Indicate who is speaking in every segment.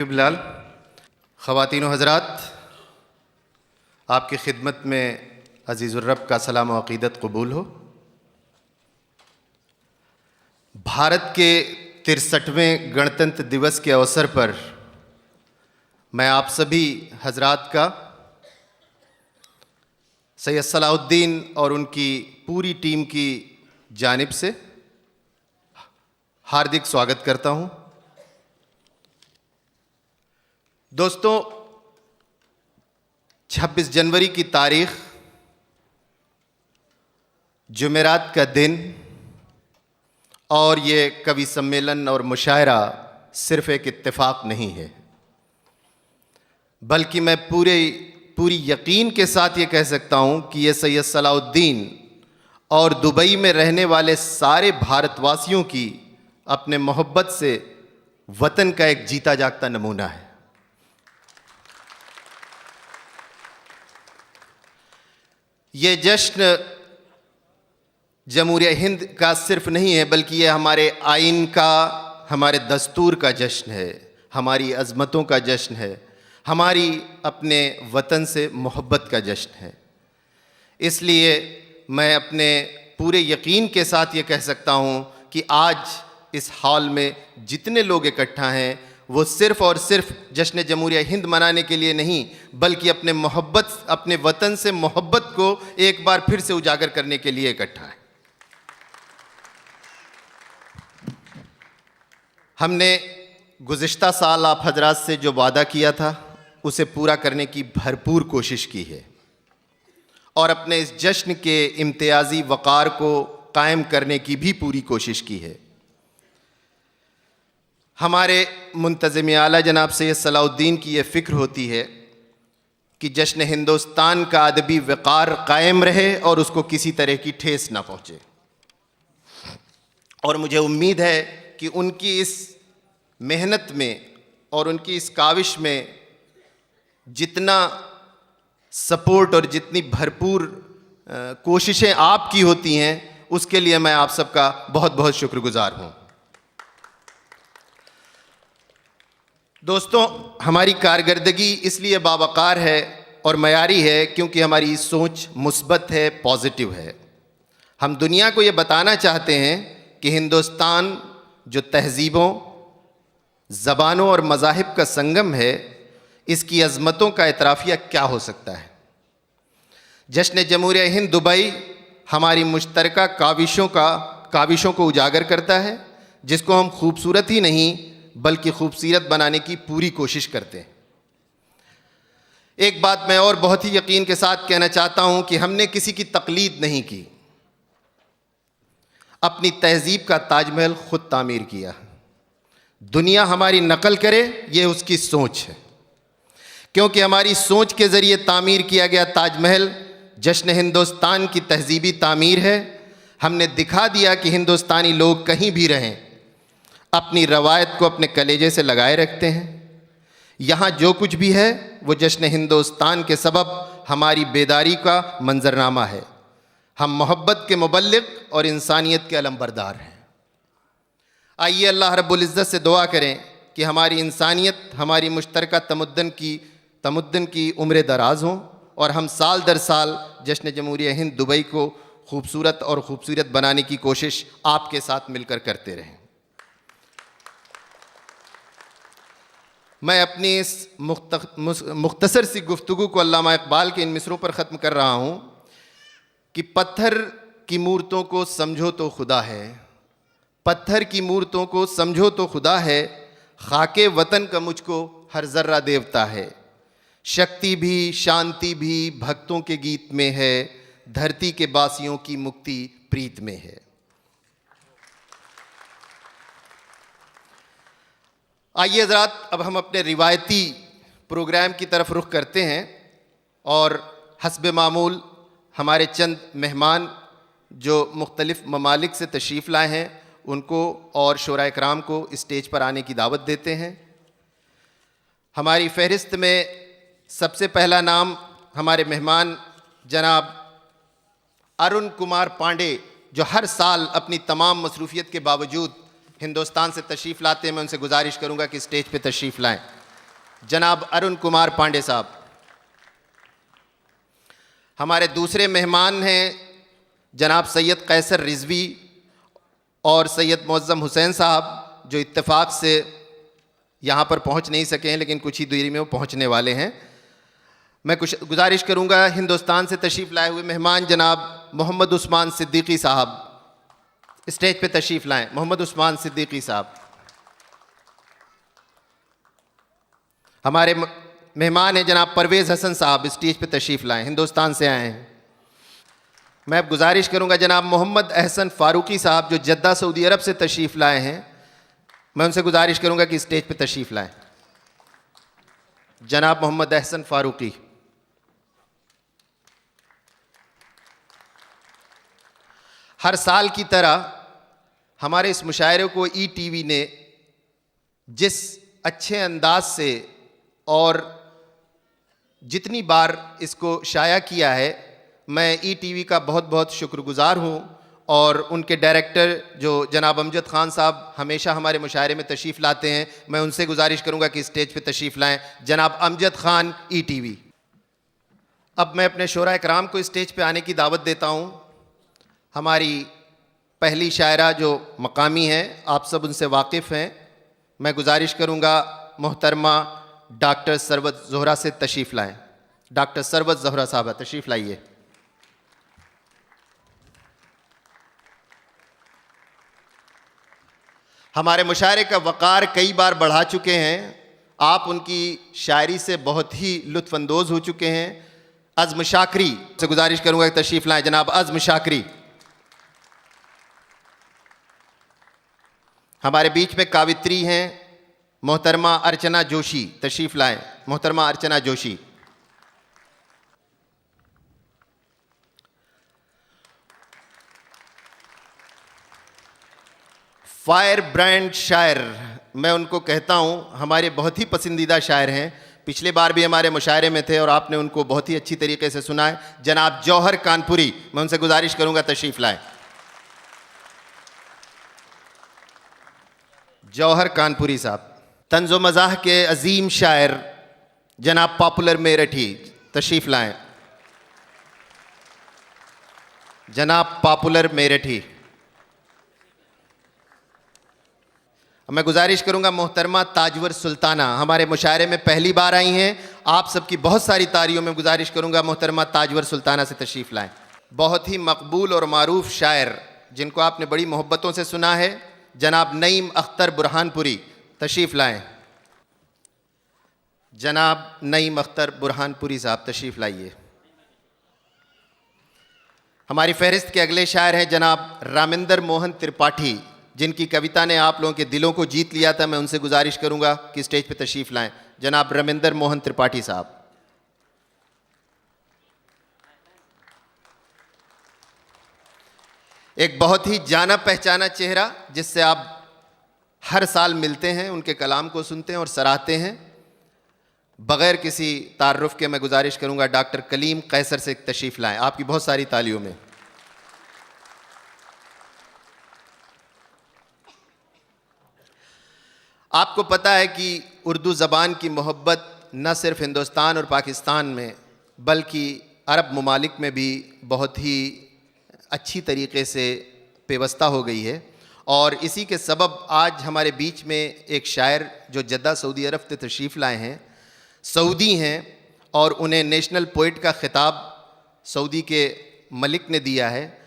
Speaker 1: बिलाल, ख़वातीन व हज़रात, आपकी खिदमत में अज़ीज़ुर्रब का सलाम व अक़ीदत कबूल हो। भारत के 63वें गणतंत्र दिवस के अवसर पर मैं आप सभी हज़रात का सैयद सलाहुद्दीन और उनकी पूरी टीम की जानिब से हार्दिक स्वागत करता हूँ। दोस्तों, 26 जनवरी की तारीख, जुमेरात का दिन और ये कवि सम्मेलन और मुशायरा सिर्फ एक इत्तेफाक नहीं है, बल्कि मैं पूरी यकीन के साथ ये कह सकता हूँ कि ये सैयद सलाहुद्दीन और दुबई में रहने वाले सारे भारतवासियों की अपने मोहब्बत से वतन का एक जीता जागता नमूना है। ये जश्न जमहूरिया हिंद का सिर्फ नहीं है, बल्कि ये हमारे आइन का, हमारे दस्तूर का जश्न है, हमारी अज़मतों का जश्न है, हमारी अपने वतन से मोहब्बत का जश्न है। इसलिए मैं अपने पूरे यकीन के साथ ये कह सकता हूँ कि आज इस हॉल में जितने लोग इकट्ठा हैं वो सिर्फ़ और सिर्फ जश्न जमहूरिया हिंद मनाने के लिए नहीं, बल्कि अपने वतन से मोहब्बत को एक बार फिर से उजागर करने के लिए इकट्ठा है। हमने गुज़िश्ता साल आप हजरात से जो वादा किया था उसे पूरा करने की भरपूर कोशिश की है और अपने इस जश्न के इम्तियाज़ी वक़ार को कायम करने की भी पूरी कोशिश की है। हमारे मुंतज़िम आला जनाब सैयद सलाहुद्दीन की ये फ़िक्र होती है कि जश्न हिंदुस्तान का अदबी वक़ार कायम रहे और उसको किसी तरह की ठेस ना पहुँचे। और मुझे उम्मीद है कि उनकी इस मेहनत में और उनकी इस काविश में जितना सपोर्ट और जितनी भरपूर कोशिशें आपकी होती हैं, उसके लिए मैं आप सबका बहुत बहुत शुक्रगुज़ार हूँ। दोस्तों, हमारी कारकर्दगी इसलिए बावकार है और मयारी है क्योंकि हमारी सोच मुस्बत है, पॉजिटिव है। हम दुनिया को ये बताना चाहते हैं कि हिंदुस्तान जो तहज़ीबों, ज़बानों और मज़ाहिब का संगम है, इसकी अज़मतों का एतराफ़िया क्या हो सकता है। जश्न जमहूरिया हिंद दुबई हमारी मुश्तरका काविशों को उजागर करता है, जिसको हम खूबसूरत ही नहीं बल्कि खूबसूरत बनाने की पूरी कोशिश करते हैं। एक बात मैं और बहुत ही यकीन के साथ कहना चाहता हूं कि हमने किसी की तक़लीद नहीं की, अपनी तहज़ीब का ताजमहल खुद तामीर किया। दुनिया हमारी नकल करे, ये उसकी सोच है, क्योंकि हमारी सोच के ज़रिए तामीर किया गया ताजमहल जश्न हिंदुस्तान की तहज़ीबी तामीर है। हमने दिखा दिया कि हिंदुस्तानी लोग कहीं भी रहें अपनी रवायत को अपने कलेजे से लगाए रखते हैं। यहाँ जो कुछ भी है वो जश्न हिंदुस्तान के सबब हमारी बेदारी का मंजरनामा है। हम मोहब्बत के मुबल्लिग और इंसानियत के अलमबरदार हैं। आइए अल्लाह रब्बुल इज़्ज़त से दुआ करें कि हमारी इंसानियत, हमारी मुश्तरका तमद्दुन की उम्र दराज हों और हम साल दर साल जश्न जमहूरिया हिंद दुबई को खूबसूरत बनाने की कोशिश आपके साथ मिलकर करते रहें। मैं अपनी इस मुख्तसर सी गुफ्तगू को अल्लामा इक़बाल के इन मिसरों पर ख़त्म कर रहा हूँ कि पत्थर की मूर्तों को समझो तो खुदा है, पत्थर की मूर्तों को समझो तो खुदा है, खाके वतन का मुझको हर ज़र्रा देवता है। शक्ति भी शांति भी भक्तों के गीत में है, धरती के बासियों की मुक्ति प्रीत में है। आइए हज़रात, अब हम अपने रिवायती प्रोग्राम की तरफ रुख करते हैं और हस्ब मामूल हमारे चंद मेहमान जो मुख्तलिफ़ ममालिक से तशरीफ़ लाए हैं उनको और शोरा इकराम को स्टेज पर आने की दावत देते हैं। हमारी फ़हरिस्त में सबसे पहला नाम हमारे मेहमान जनाब अरुण कुमार पांडे, जो हर साल अपनी तमाम मसरूफ़ियत के बावजूद हिंदुस्तान से तशरीफ़ लाते हैं। मैं उनसे गुजारिश करूंगा कि स्टेज पे तशरीफ़ लाएं। जनाब अरुण कुमार पांडे साहब। हमारे दूसरे मेहमान हैं जनाब सैयद कैसर रिजवी और सैयद मुअज्जम हुसैन साहब, जो इत्तेफाक से यहाँ पर पहुँच नहीं सके हैं, लेकिन कुछ ही दूरी में वो पहुँचने वाले हैं। मैं कुछ गुजारिश करूँगा हिंदुस्तान से तशरीफ़ लाए हुए मेहमान जनाब मोहम्मद उस्मान सिद्दीकी साहब स्टेज पे तशरीफ़ लाएं। मोहम्मद उस्मान सिद्दीकी साहब। हमारे मेहमान हैं जनाब परवेज़ हसन साहब, स्टेज पे तशरीफ़ लाएं, हिंदुस्तान से आए हैं। मैं अब गुजारिश करूँगा जनाब मोहम्मद अहसन फ़ारूकी साहब, जो जद्दा सऊदी अरब से तशरीफ़ लाए हैं, मैं उनसे गुजारिश करूँगा कि स्टेज पे तशरीफ़ लाएं। जनाब मोहम्मद अहसन फ़ारूकी। हर साल की तरह हमारे इस मुशायरे को ईटीवी ने जिस अच्छे अंदाज से और जितनी बार इसको शाया किया है, मैं ईटीवी का बहुत बहुत शुक्रगुजार हूँ। और उनके डायरेक्टर जो जनाब अमजद ख़ान साहब हमेशा हमारे मुशायरे में तशरीफ़ लाते हैं, मैं उनसे गुजारिश करूँगा कि स्टेज पे तशरीफ़ लाएं। जनाब अमजद ख़ान, ईटीवी। अब मैं अपने शोरा इकराम को स्टेज पे आने की दावत देता हूँ। हमारी पहली शायरा जो मकामी हैं, आप सब उनसे वाकिफ़ हैं। मैं गुजारिश करूँगा मोहतरमा डॉक्टर सरवत ज़ोहरा से तशरीफ़ लाएं। डॉक्टर सरवत ज़ोहरा साहबा तशरीफ़ लाइए। हमारे मुशायरे का वक़ार कई बार बढ़ा चुके हैं। आप उनकी शायरी से बहुत ही लुत्फ़अंदोज़ हो चुके हैं। अज़्म शाकरी से गुजारिश करूँगा कि तशरीफ़ लाएं। जनाब अज़्म शाकरी। हमारे बीच में कावित्री हैं मोहतरमा अर्चना जोशी, तशरीफ़ लाएं। मोहतरमा अर्चना जोशी। फायर ब्रांड शायर, मैं उनको कहता हूँ, हमारे बहुत ही पसंदीदा शायर हैं। पिछले बार भी हमारे मुशायरे में थे और आपने उनको बहुत ही अच्छी तरीके से सुना है। जनाब जौहर कानपुरी, मैं उनसे गुजारिश करूँगा तशरीफ़ लाएं। जौहर कानपुरी साहब। तंज़ो मज़ाह के अजीम शायर जनाब पॉपुलर मेरठी, तशरीफ़ लाएं। जनाब पॉपुलर मेरठी। मैं गुजारिश करूंगा मोहतरमा ताजवर सुल्ताना, हमारे मुशायरे में पहली बार आई हैं। आप सबकी बहुत सारी तालियों में गुजारिश करूंगा मोहतरमा ताजवर सुल्ताना से तशरीफ़ लाएं। बहुत ही मकबूल और मारूफ शायर जिनको आपने बड़ी मोहब्बतों से सुना है, जनाब नईम अख्तर बुरहानपुरी, तशरीफ़ लाएं। जनाब नईम अख्तर बुरहानपुरी साहब, तशरीफ़ लाइए। हमारी फहरिस्त के अगले शायर हैं जनाब रामेंद्र मोहन त्रिपाठी, जिनकी कविता ने आप लोगों के दिलों को जीत लिया था। मैं उनसे गुजारिश करूंगा कि स्टेज पे तशरीफ़ लाएं। जनाब रामेंद्र मोहन त्रिपाठी साहब। एक बहुत ही जाना पहचाना चेहरा जिससे आप हर साल मिलते हैं, उनके कलाम को सुनते हैं और सराहते हैं। बग़ैर किसी तारुफ के मैं गुजारिश करूंगा डॉक्टर कलीम कैसर से तशरीफ़ लाएं। आपकी बहुत सारी तालियों में। आपको पता है कि उर्दू ज़बान की मोहब्बत न सिर्फ़ हिंदुस्तान और पाकिस्तान में बल्कि अरब ममालिक में भी बहुत ही अच्छी तरीक़े से पेवस्ता हो गई है। और इसी के सबब आज हमारे बीच में एक शायर जो जद्दा सऊदी अरब से तशरीफ़ लाए हैं, सऊदी हैं, और उन्हें नेशनल पोइट का ख़िताब सऊदी के मलिक ने दिया है।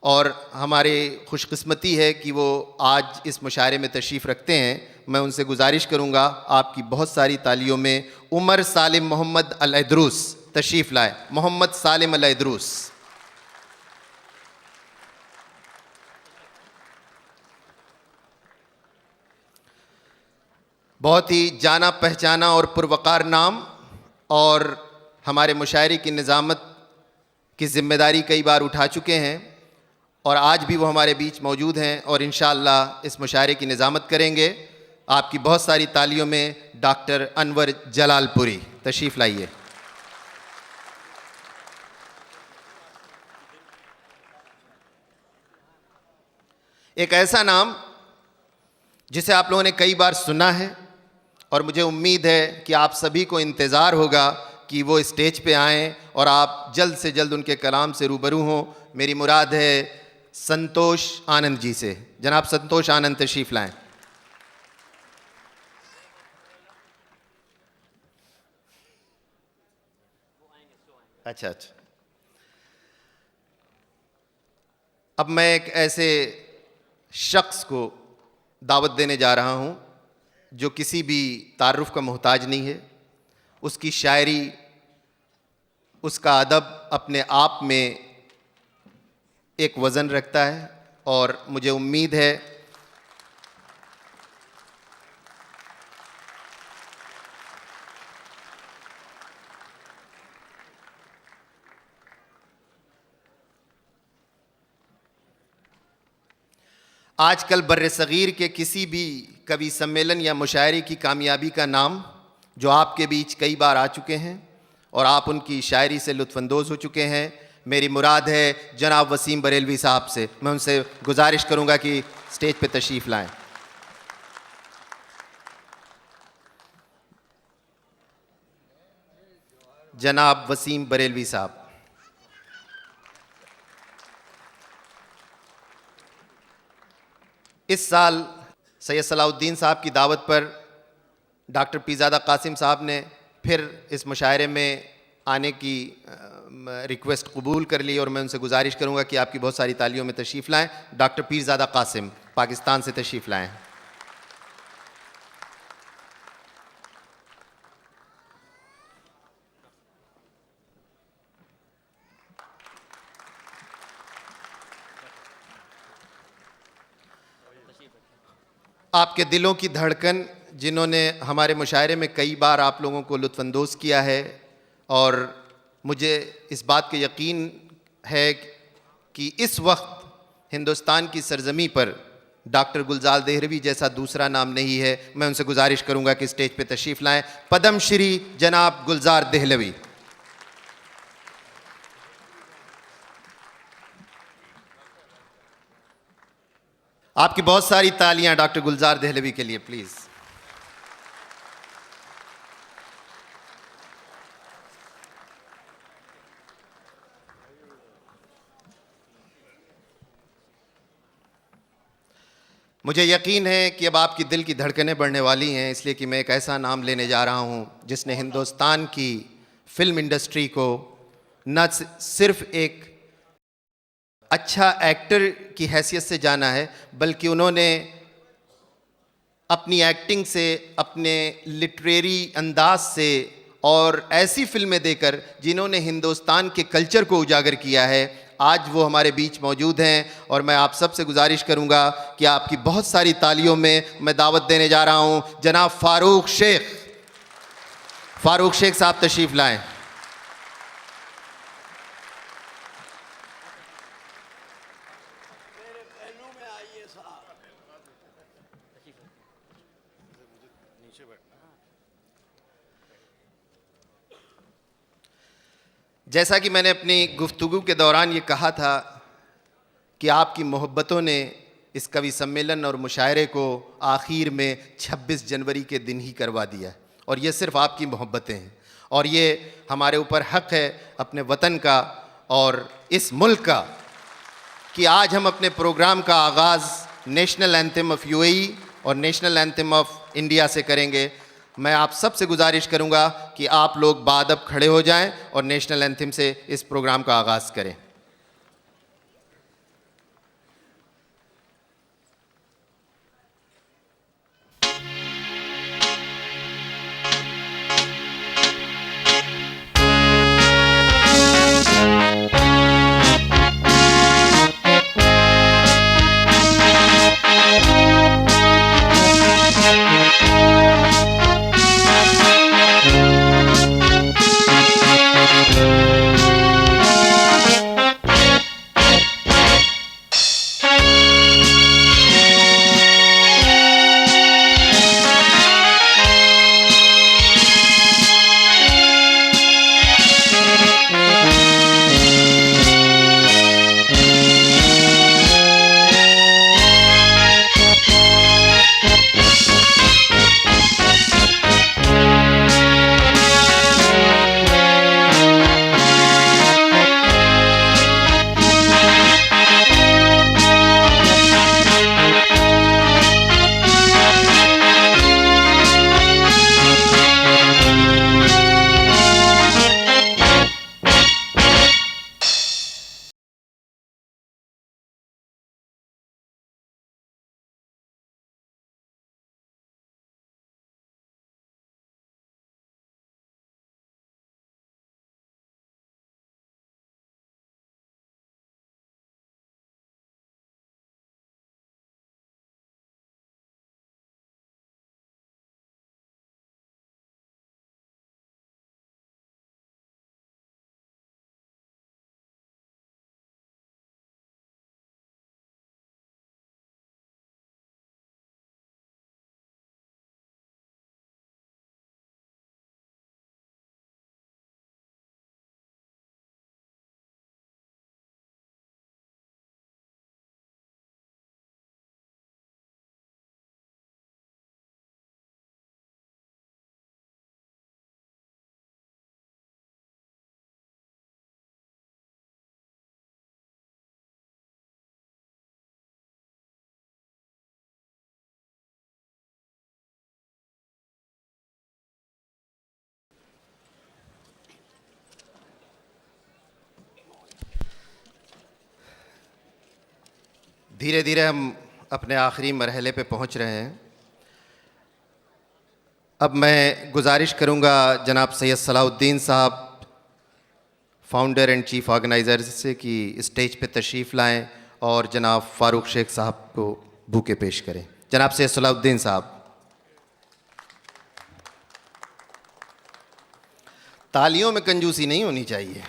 Speaker 1: और हमारे खुशकिस्मती है कि वो आज इस मुशायरे में तशरीफ़ रखते हैं। मैं उनसे गुजारिश करूँगा आपकी बहुत सारी तालियों में उमर सालिम मोहम्मद अल इदरूस तशरीफ़ लाए। मोहम्मद सालिम अल इदरूस। बहुत ही जाना पहचाना और पुरवकार नाम, और हमारे मुशायरे की निज़ामत की ज़िम्मेदारी कई बार उठा चुके हैं और आज भी वो हमारे बीच मौजूद हैं और इंशाअल्लाह इस मुशायरे की निज़ामत करेंगे। आपकी बहुत सारी तालियों में डॉक्टर अनवर जलालपुरी, तशरीफ़ लाइए। एक ऐसा नाम जिसे आप लोगों ने कई बार सुना है और मुझे उम्मीद है कि आप सभी को इंतज़ार होगा कि वो स्टेज पे आएँ और आप जल्द से जल्द उनके कलाम से रूबरू हों। मेरी मुराद है संतोष आनंद जी से। जनाब संतोष आनंद तशरीफ़ लाएँ। अच्छा अच्छा। अब मैं एक ऐसे शख्स को दावत देने जा रहा हूँ जो किसी भी तारुफ का मोहताज नहीं है। उसकी शायरी, उसका अदब अपने आप में एक वज़न रखता है और मुझे उम्मीद है आजकल बर्र-ए-सग़ीर के किसी भी कवि सम्मेलन या मुशायरे की कामयाबी का नाम जो आपके बीच कई बार आ चुके हैं और आप उनकी शायरी से लुत्फ़अंदोज़ हो चुके हैं। मेरी मुराद है जनाब वसीम बरेलवी साहब से। मैं उनसे गुजारिश करूंगा कि स्टेज पे तशरीफ़ लाएं। जनाब वसीम बरेलवी साहब। इस साल सैयद सलाउद्दीन साहब की दावत पर डॉक्टर पीरज़ादा कासिम साहब ने फिर इस मुशायरे में आने की रिक्वेस्ट कबूल कर ली और मैं उनसे गुजारिश करूंगा कि आपकी बहुत सारी तालियों में तशरीफ़ लाएं। डॉक्टर पीरज़ादा कासिम पाकिस्तान से तशरीफ़ लाएं। आपके दिलों की धड़कन जिन्होंने हमारे मुशायरे में कई बार आप लोगों को लुत्फ़अंदोज़ किया है और मुझे इस बात का यकीन है कि इस वक्त हिंदुस्तान की सरज़मी पर डॉक्टर गुलजार देहलवी जैसा दूसरा नाम नहीं है। मैं उनसे गुजारिश करूंगा कि स्टेज पे तशरीफ़ लाएं। पद्म श्री जनाब गुलजार देहलवी। आपकी बहुत सारी तालियां डॉक्टर गुलजार देहलवी के लिए प्लीज़। मुझे यकीन है कि अब आपकी दिल की धड़कनें बढ़ने वाली हैं, इसलिए कि मैं एक ऐसा नाम लेने जा रहा हूं जिसने हिंदुस्तान की फ़िल्म इंडस्ट्री को न सिर्फ एक अच्छा एक्टर की हैसियत से जाना है, बल्कि उन्होंने अपनी एक्टिंग से, अपने लिटरेरी अंदाज से और ऐसी फिल्में देकर जिन्होंने हिंदुस्तान के कल्चर को उजागर किया है, आज वो हमारे बीच मौजूद हैं। और मैं आप सबसे गुजारिश करूंगा कि आपकी बहुत सारी तालियों में मैं दावत देने जा रहा हूं जनाब फ़ारूक शेख। फ़ारूक शेख साहब तशरीफ़ लाएं। जैसा कि मैंने अपनी गुफ्तगू के दौरान ये कहा था कि आपकी मोहब्बतों ने इस कवि सम्मेलन और मुशायरे को आखिर में 26 जनवरी के दिन ही करवा दिया और ये सिर्फ़ आपकी मोहब्बतें हैं और ये हमारे ऊपर हक़ है अपने वतन का और इस मुल्क का कि आज हम अपने प्रोग्राम का आगाज़ नेशनल एंथम ऑफ यूएई और नेशनल एंथम ऑफ इंडिया से करेंगे। मैं आप सबसे गुजारिश करूंगा कि आप लोग बाअदब खड़े हो जाएं और नेशनल एंथम से इस प्रोग्राम का आगाज़ करें। धीरे धीरे हम अपने आखिरी मरहले पे पहुंच रहे हैं। अब मैं गुजारिश करूंगा जनाब सैयद सलाहुद्दीन साहब, फाउंडर एंड चीफ ऑर्गेनाइज़र से, कि स्टेज पे तशरीफ़ लाएं और जनाब फ़ारूक शेख साहब को बुके पेश करें। जनाब सैयद सलाहुद्दीन साहब। तालियों में कंजूसी नहीं होनी चाहिए।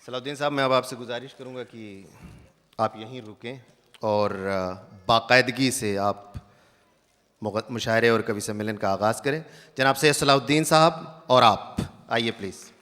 Speaker 1: सलाहुद्दीन साहब, मैं अब आपसे गुजारिश करूंगा कि आप यहीं रुकें और बाकायदगी से आप मुशायरे और कवि सम्मेलन का आगाज़ करें। जनाब सैयद सलाहुद्दीन साहब और आप आइए प्लीज़।